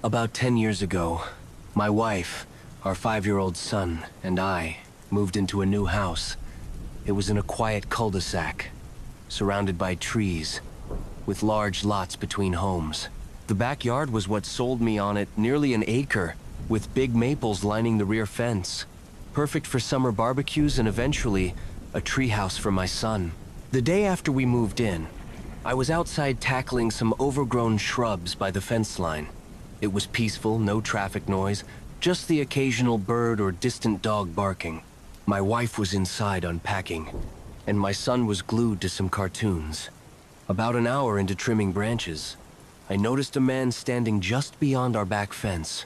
About 10 years ago, my wife, our 5-year-old son, and I moved into a new house. It was in a quiet cul-de-sac, surrounded by trees, with large lots between homes. The backyard was what sold me on it, nearly an acre, with big maples lining the rear fence. Perfect for summer barbecues and eventually a treehouse for my son. The day after we moved in, I was outside tackling some overgrown shrubs by the fence line. It was peaceful, no traffic noise, just the occasional bird or distant dog barking. My wife was inside unpacking, and my son was glued to some cartoons. About an hour into trimming branches, I noticed a man standing just beyond our back fence.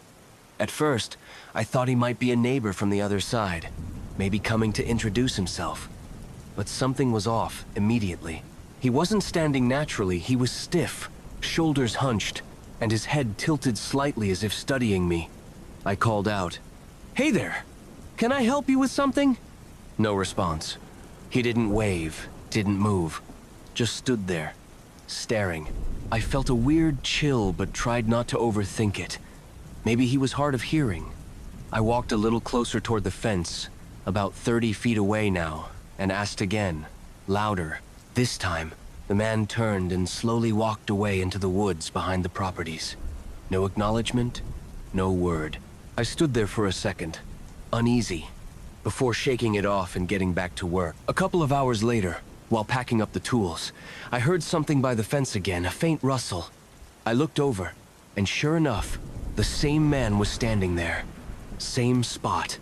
At first, I thought he might be a neighbor from the other side, maybe coming to introduce himself. But something was off immediately. He wasn't standing naturally, he was stiff, shoulders hunched, and his head tilted slightly as if studying me. I called out, "Hey there! Can I help you with something?" No response. He didn't wave, didn't move, just stood there, staring. I felt a weird chill but tried not to overthink it. Maybe he was hard of hearing. I walked a little closer toward the fence, about 30 feet away now, and asked again, louder. This time, the man turned and slowly walked away into the woods behind the properties. No acknowledgement, no word. I stood there for a second, uneasy, before shaking it off and getting back to work. A couple of hours later, while packing up the tools, I heard something by the fence again, a faint rustle. I looked over, and sure enough, the same man was standing there. Same spot,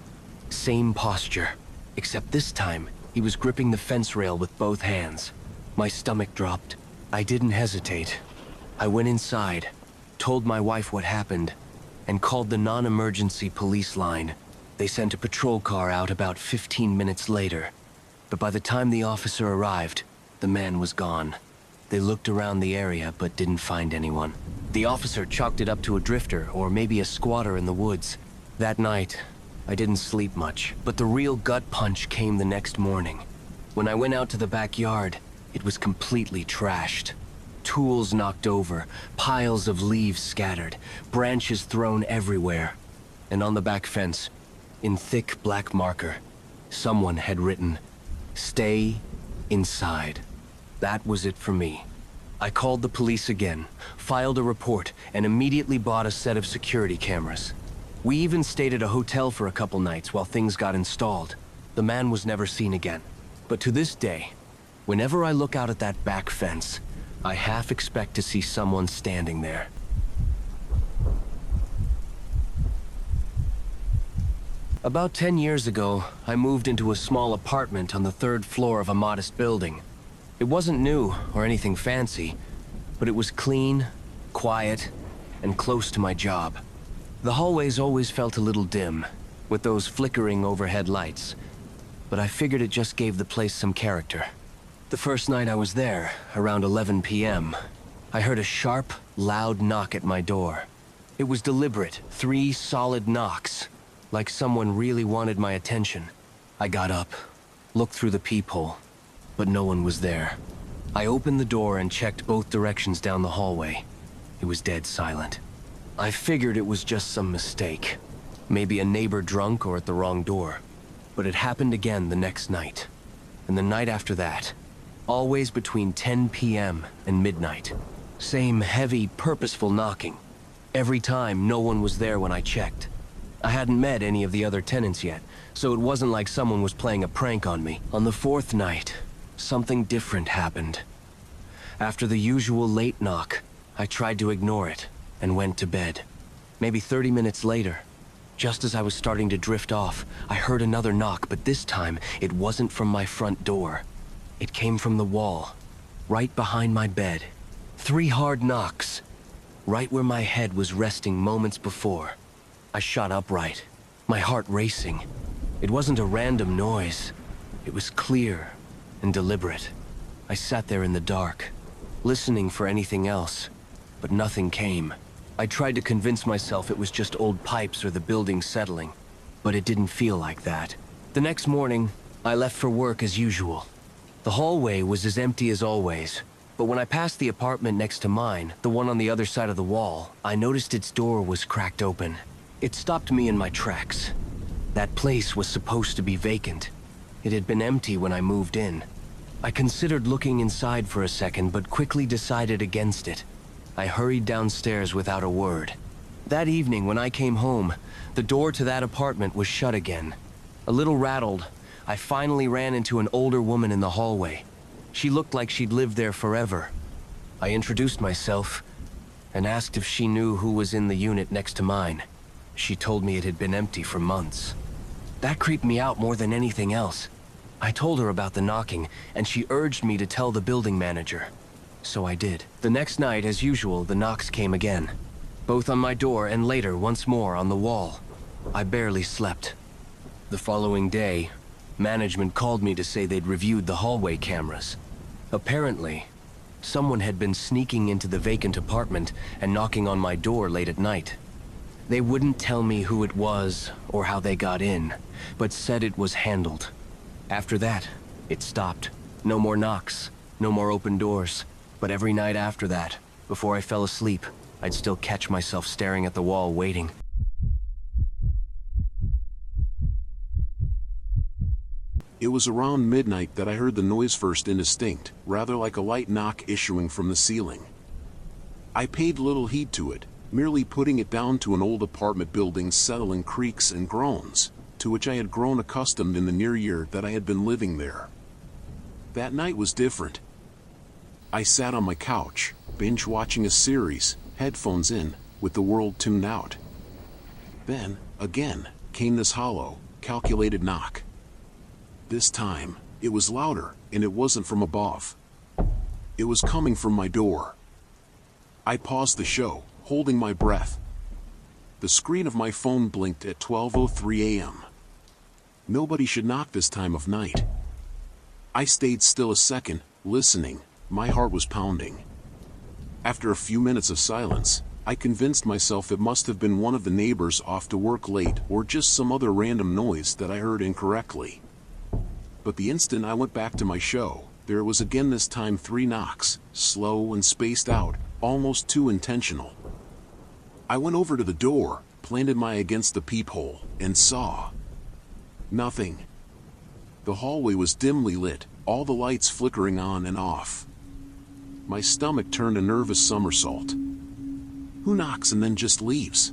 same posture, except this time, he was gripping the fence rail with both hands. My stomach dropped. I didn't hesitate. I went inside, told my wife what happened, and called the non-emergency police line. They sent a patrol car out about 15 minutes later. But by the time the officer arrived, the man was gone. They looked around the area but didn't find anyone. The officer chalked it up to a drifter or maybe a squatter in the woods. That night, I didn't sleep much, but the real gut punch came the next morning. When I went out to the backyard, it was completely trashed. Tools knocked over, piles of leaves scattered, branches thrown everywhere. And on the back fence, in thick black marker, someone had written, "Stay inside." That was it for me. I called the police again, filed a report, and immediately bought a set of security cameras. We even stayed at a hotel for a couple nights while things got installed. The man was never seen again. But to this day, whenever I look out at that back fence, I half expect to see someone standing there. About 10 years ago, I moved into a small apartment on the 3rd floor of a modest building. It wasn't new or anything fancy, but it was clean, quiet, and close to my job. The hallways always felt a little dim, with those flickering overhead lights, but I figured it just gave the place some character. The first night I was there, around 11 p.m., I heard a sharp, loud knock at my door. It was deliberate, 3 solid knocks, like someone really wanted my attention. I got up, looked through the peephole, but no one was there. I opened the door and checked both directions down the hallway. It was dead silent. I figured it was just some mistake. Maybe a neighbor drunk or at the wrong door. But it happened again the next night. And the night after that. Always between 10 p.m. and midnight. Same heavy, purposeful knocking. Every time, no one was there when I checked. I hadn't met any of the other tenants yet, so it wasn't like someone was playing a prank on me. On the 4th night, something different happened. After the usual late knock, I tried to ignore it and went to bed. Maybe 30 minutes later, just as I was starting to drift off, I heard another knock, but this time it wasn't from my front door. It came from the wall, right behind my bed. 3 hard knocks, right where my head was resting moments before. I shot upright, my heart racing. It wasn't a random noise. It was clear and deliberate. I sat there in the dark, listening for anything else, but nothing came. I tried to convince myself it was just old pipes or the building settling, but it didn't feel like that. The next morning, I left for work as usual. The hallway was as empty as always. But when I passed the apartment next to mine, the one on the other side of the wall, I noticed its door was cracked open. It stopped me in my tracks. That place was supposed to be vacant. It had been empty when I moved in. I considered looking inside for a second, but quickly decided against it. I hurried downstairs without a word. That evening, when I came home, the door to that apartment was shut again. A little rattled, I finally ran into an older woman in the hallway. She looked like she'd lived there forever. I introduced myself and asked if she knew who was in the unit next to mine. She told me it had been empty for months. That creeped me out more than anything else. I told her about the knocking, and she urged me to tell the building manager. So I did. The next night, as usual, the knocks came again. Both on my door and later, once more, on the wall. I barely slept. The following day, management called me to say they'd reviewed the hallway cameras. Apparently, someone had been sneaking into the vacant apartment and knocking on my door late at night. They wouldn't tell me who it was or how they got in, but said it was handled. After that, it stopped. No more knocks, no more open doors. But every night after that, before I fell asleep, I'd still catch myself staring at the wall waiting. It was around midnight that I heard the noise first indistinct, rather like a light knock issuing from the ceiling. I paid little heed to it, merely putting it down to an old apartment building's settling creaks and groans, to which I had grown accustomed in the near year that I had been living there. That night was different. I sat on my couch, binge-watching a series, headphones in, with the world tuned out. Then, again, came this hollow, calculated knock. This time, it was louder, and it wasn't from above. It was coming from my door. I paused the show, holding my breath. The screen of my phone blinked at 12:03 a.m. Nobody should knock this time of night. I stayed still a second, listening. My heart was pounding. After a few minutes of silence, I convinced myself it must have been one of the neighbors off to work late or just some other random noise that I heard incorrectly. But the instant I went back to my show, there was again, this time 3 knocks, slow and spaced out, almost too intentional. I went over to the door, planted my against the peephole, and saw nothing. The hallway was dimly lit, all the lights flickering on and off. My stomach turned a nervous somersault. Who knocks and then just leaves?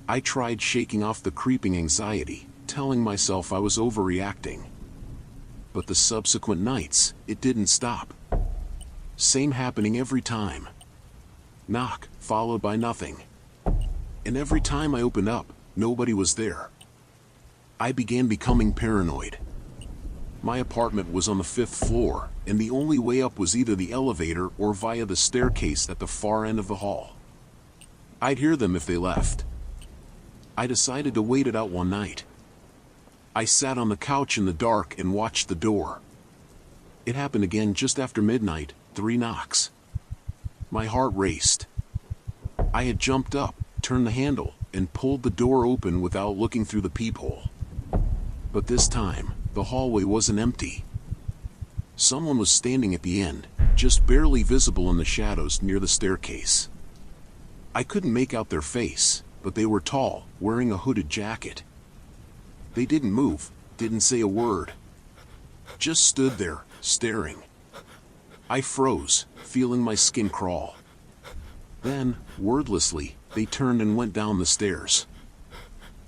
I tried shaking off the creeping anxiety, telling myself I was overreacting. But the subsequent nights, it didn't stop. Same happening every time. Knock, followed by nothing. And every time I opened up, nobody was there. I began becoming paranoid. My apartment was on the 5th floor, and the only way up was either the elevator or via the staircase at the far end of the hall. I'd hear them if they left. I decided to wait it out one night. I sat on the couch in the dark and watched the door. It happened again just after midnight, 3 knocks. My heart raced. I had jumped up, turned the handle, and pulled the door open without looking through the peephole. But this time, the hallway wasn't empty. Someone was standing at the end, just barely visible in the shadows near the staircase. I couldn't make out their face, but they were tall, wearing a hooded jacket. They didn't move, didn't say a word. Just stood there, staring. I froze, feeling my skin crawl. Then, wordlessly, they turned and went down the stairs.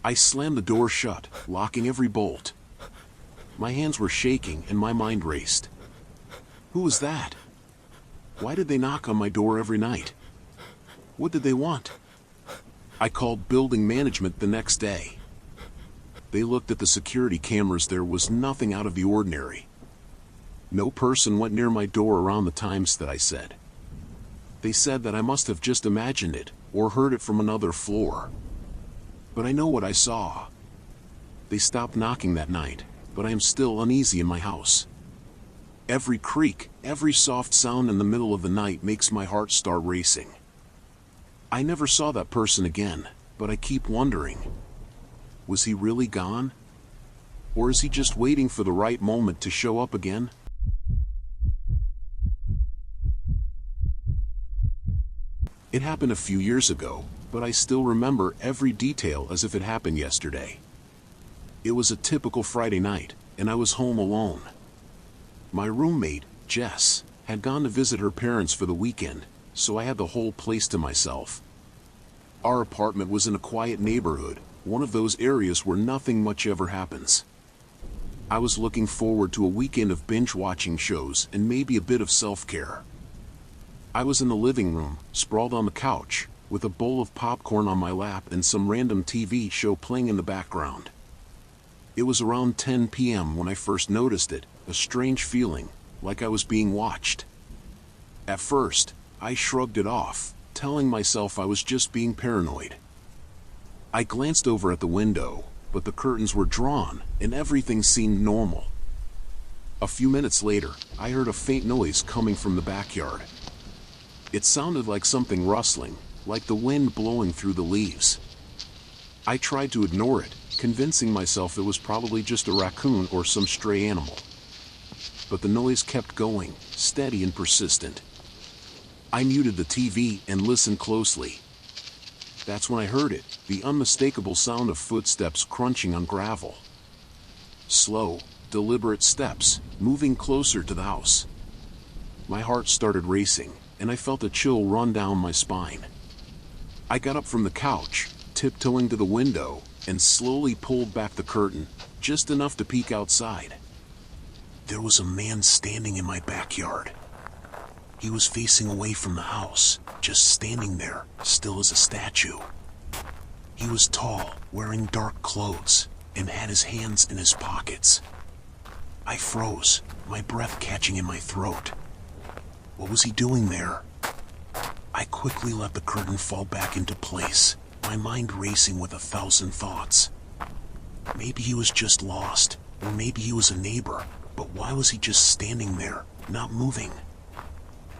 I slammed the door shut, locking every bolt. My hands were shaking and my mind raced. Who was that? Why did they knock on my door every night? What did they want? I called building management the next day. They looked at the security cameras. There was nothing out of the ordinary. No person went near my door around the times that I said. They said that I must have just imagined it, or heard it from another floor. But I know what I saw. They stopped knocking that night, but I am still uneasy in my house. Every creak, every soft sound in the middle of the night makes my heart start racing. I never saw that person again, but I keep wondering. Was he really gone? Or is he just waiting for the right moment to show up again? It happened a few years ago, but I still remember every detail as if it happened yesterday. It was a typical Friday night, and I was home alone. My roommate, Jess, had gone to visit her parents for the weekend, so I had the whole place to myself. Our apartment was in a quiet neighborhood, one of those areas where nothing much ever happens. I was looking forward to a weekend of binge-watching shows and maybe a bit of self-care. I was in the living room, sprawled on the couch, with a bowl of popcorn on my lap and some random TV show playing in the background. It was around 10 p.m. when I first noticed it, a strange feeling, like I was being watched. At first, I shrugged it off, telling myself I was just being paranoid. I glanced over at the window, but the curtains were drawn, and everything seemed normal. A few minutes later, I heard a faint noise coming from the backyard. It sounded like something rustling, like the wind blowing through the leaves. I tried to ignore it, convincing myself it was probably just a raccoon or some stray animal. But the noise kept going, steady and persistent. I muted the TV and listened closely. That's when I heard it, the unmistakable sound of footsteps crunching on gravel. Slow, deliberate steps, moving closer to the house. My heart started racing, and I felt a chill run down my spine. I got up from the couch, tiptoeing to the window, and slowly pulled back the curtain, just enough to peek outside. There was a man standing in my backyard. He was facing away from the house, just standing there, still as a statue. He was tall, wearing dark clothes, and had his hands in his pockets. I froze, my breath catching in my throat. What was he doing there? I quickly let the curtain fall back into place, my mind racing with 1,000 thoughts. Maybe he was just lost, or maybe he was a neighbor, but why was he just standing there, not moving?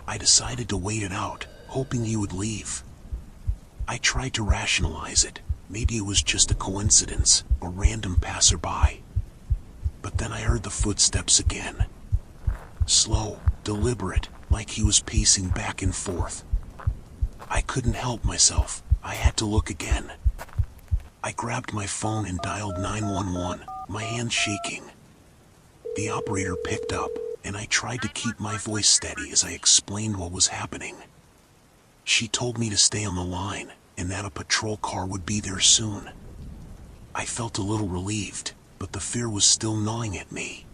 I decided to wait it out, hoping he would leave. I tried to rationalize it. Maybe it was just a coincidence, a random passerby. But then I heard the footsteps again. Slow, deliberate, like he was pacing back and forth. I couldn't help myself. I had to look again. I grabbed my phone and dialed 911, my hands shaking. The operator picked up, and I tried to keep my voice steady as I explained what was happening. She told me to stay on the line, and that a patrol car would be there soon. I felt a little relieved, but the fear was still gnawing at me.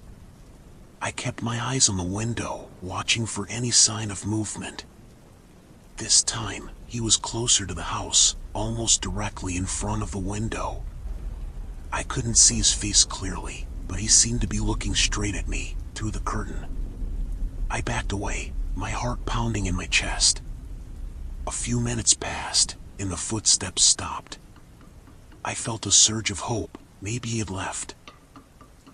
I kept my eyes on the window, watching for any sign of movement. This time, he was closer to the house, almost directly in front of the window. I couldn't see his face clearly, but he seemed to be looking straight at me, through the curtain. I backed away, my heart pounding in my chest. A few minutes passed, and the footsteps stopped. I felt a surge of hope, maybe he had left.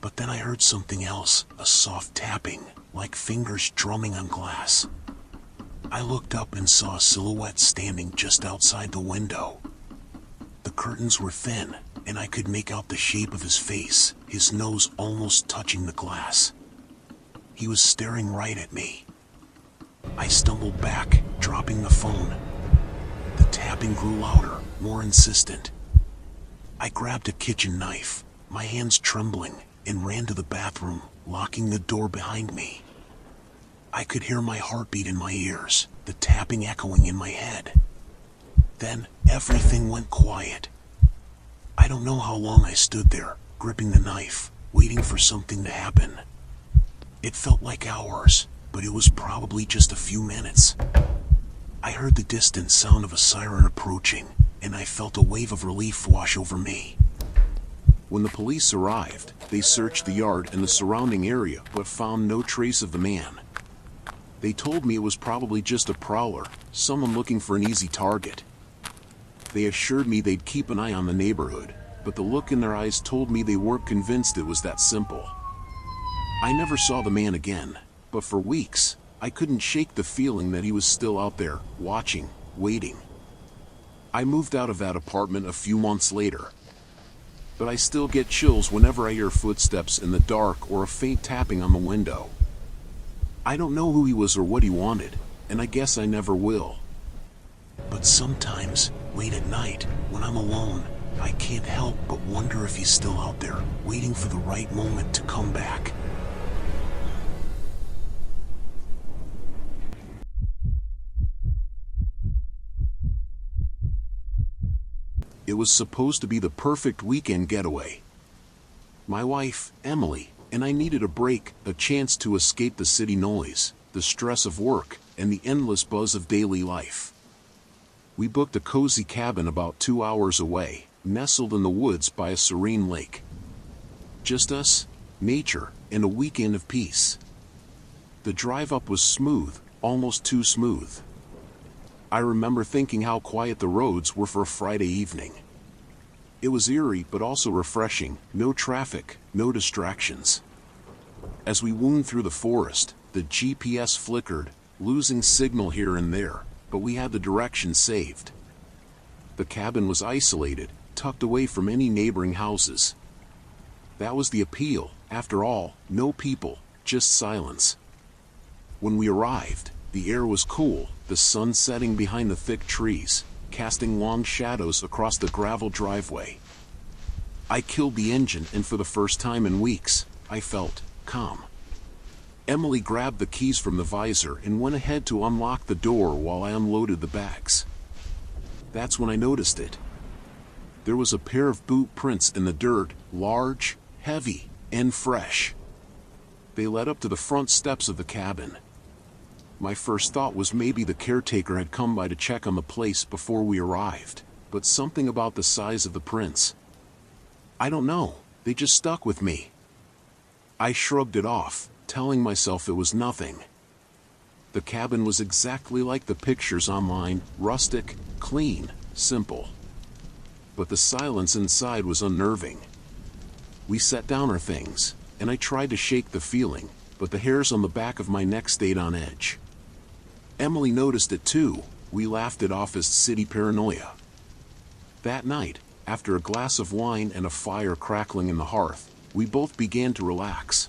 But then I heard something else, a soft tapping, like fingers drumming on glass. I looked up and saw a silhouette standing just outside the window. The curtains were thin, and I could make out the shape of his face, his nose almost touching the glass. He was staring right at me. I stumbled back, dropping the phone. The tapping grew louder, more insistent. I grabbed a kitchen knife, my hands trembling, and ran to the bathroom, locking the door behind me. I could hear my heartbeat in my ears, the tapping echoing in my head. Then, everything went quiet. I don't know how long I stood there, gripping the knife, waiting for something to happen. It felt like hours, but it was probably just a few minutes. I heard the distant sound of a siren approaching, and I felt a wave of relief wash over me. When the police arrived, they searched the yard and the surrounding area but found no trace of the man. They told me it was probably just a prowler, someone looking for an easy target. They assured me they'd keep an eye on the neighborhood, but the look in their eyes told me they weren't convinced it was that simple. I never saw the man again, but for weeks, I couldn't shake the feeling that he was still out there, watching, waiting. I moved out of that apartment a few months later, but I still get chills whenever I hear footsteps in the dark or a faint tapping on the window. I don't know who he was or what he wanted, and I guess I never will. But sometimes, late at night, when I'm alone, I can't help but wonder if he's still out there, waiting for the right moment to come back. It was supposed to be the perfect weekend getaway. My wife, Emily, and I needed a break, a chance to escape the city noise, the stress of work, and the endless buzz of daily life. We booked a cozy cabin about 2 hours away, nestled in the woods by a serene lake. Just us, nature, and a weekend of peace. The drive up was smooth, almost too smooth. I remember thinking how quiet the roads were for a Friday evening. It was eerie but also refreshing, no traffic, no distractions. As we wound through the forest, the GPS flickered, losing signal here and there, but we had the direction saved. The cabin was isolated, tucked away from any neighboring houses. That was the appeal, after all, no people, just silence. When we arrived, the air was cool, the sun setting behind the thick trees, casting long shadows across the gravel driveway. I killed the engine, and for the first time in weeks, I felt calm. Emily grabbed the keys from the visor and went ahead to unlock the door while I unloaded the bags. That's when I noticed it. There was a pair of boot prints in the dirt, large, heavy, and fresh. They led up to the front steps of the cabin. My first thought was maybe the caretaker had come by to check on the place before we arrived, but something about the size of the prints. I don't know, they just stuck with me. I shrugged it off, telling myself it was nothing. The cabin was exactly like the pictures online, rustic, clean, simple. But the silence inside was unnerving. We set down our things, and I tried to shake the feeling, but the hairs on the back of my neck stayed on edge. Emily noticed it too. We laughed it off as city paranoia. That night, after a glass of wine and a fire crackling in the hearth, we both began to relax.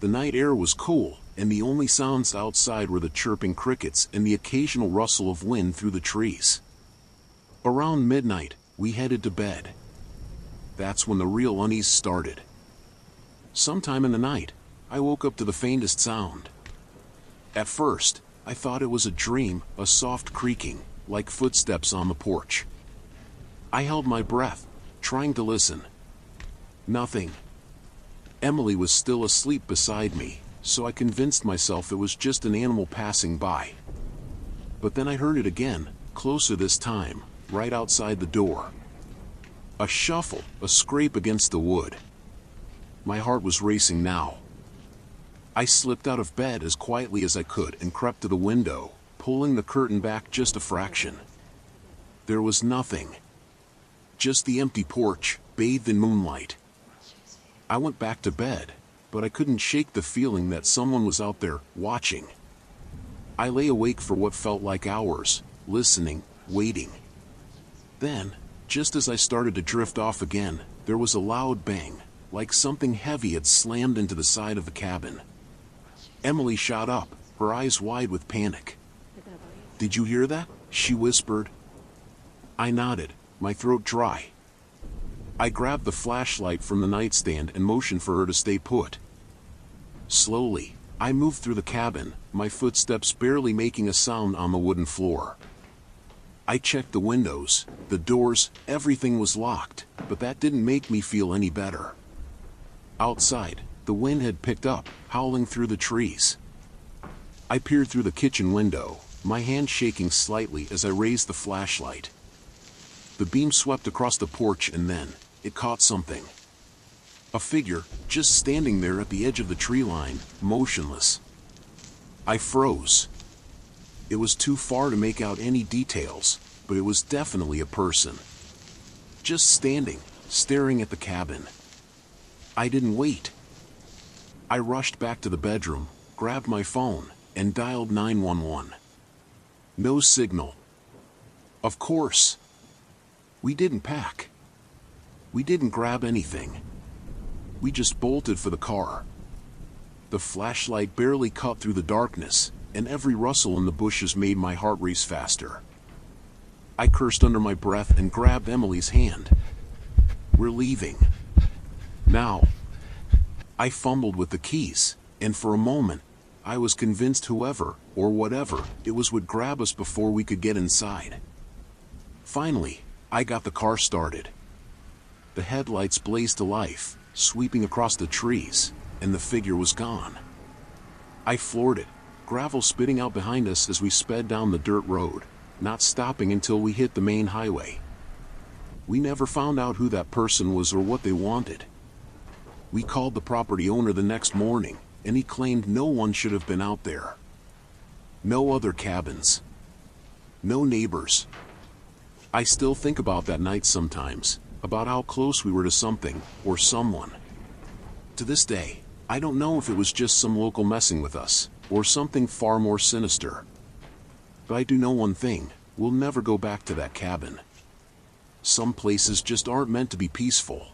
The night air was cool, and the only sounds outside were the chirping crickets and the occasional rustle of wind through the trees. Around midnight, we headed to bed. That's when the real unease started. Sometime in the night, I woke up to the faintest sound. At first, I thought it was a dream, a soft creaking, like footsteps on the porch. I held my breath, trying to listen. Nothing. Emily was still asleep beside me, so I convinced myself it was just an animal passing by. But then I heard it again, closer this time, right outside the door. A shuffle, a scrape against the wood. My heart was racing now. I slipped out of bed as quietly as I could and crept to the window, pulling the curtain back just a fraction. There was nothing. Just the empty porch, bathed in moonlight. I went back to bed, but I couldn't shake the feeling that someone was out there, watching. I lay awake for what felt like hours, listening, waiting. Then, just as I started to drift off again, there was a loud bang, like something heavy had slammed into the side of the cabin. Emily shot up, her eyes wide with panic. "Did you hear that?" she whispered. I nodded, my throat dry. I grabbed the flashlight from the nightstand and motioned for her to stay put. Slowly, I moved through the cabin, my footsteps barely making a sound on the wooden floor. I checked the windows, the doors, everything was locked, but that didn't make me feel any better. Outside, the wind had picked up, howling through the trees. I peered through the kitchen window, my hand shaking slightly as I raised the flashlight. The beam swept across the porch and then, it caught something. A figure, just standing there at the edge of the tree line, motionless. I froze. It was too far to make out any details, but it was definitely a person. Just standing, staring at the cabin. I didn't wait. I rushed back to the bedroom, grabbed my phone, and dialed 911. No signal. Of course. We didn't pack. We didn't grab anything. We just bolted for the car. The flashlight barely cut through the darkness, and every rustle in the bushes made my heart race faster. I cursed under my breath and grabbed Emily's hand. "We're leaving. Now." I fumbled with the keys, and for a moment, I was convinced whoever, or whatever, it was would grab us before we could get inside. Finally, I got the car started. The headlights blazed to life, sweeping across the trees, and the figure was gone. I floored it, gravel spitting out behind us as we sped down the dirt road, not stopping until we hit the main highway. We never found out who that person was or what they wanted. We called the property owner the next morning, and he claimed no one should have been out there. No other cabins. No neighbors. I still think about that night sometimes, about how close we were to something, or someone. To this day, I don't know if it was just some local messing with us, or something far more sinister. But I do know one thing, we'll never go back to that cabin. Some places just aren't meant to be peaceful.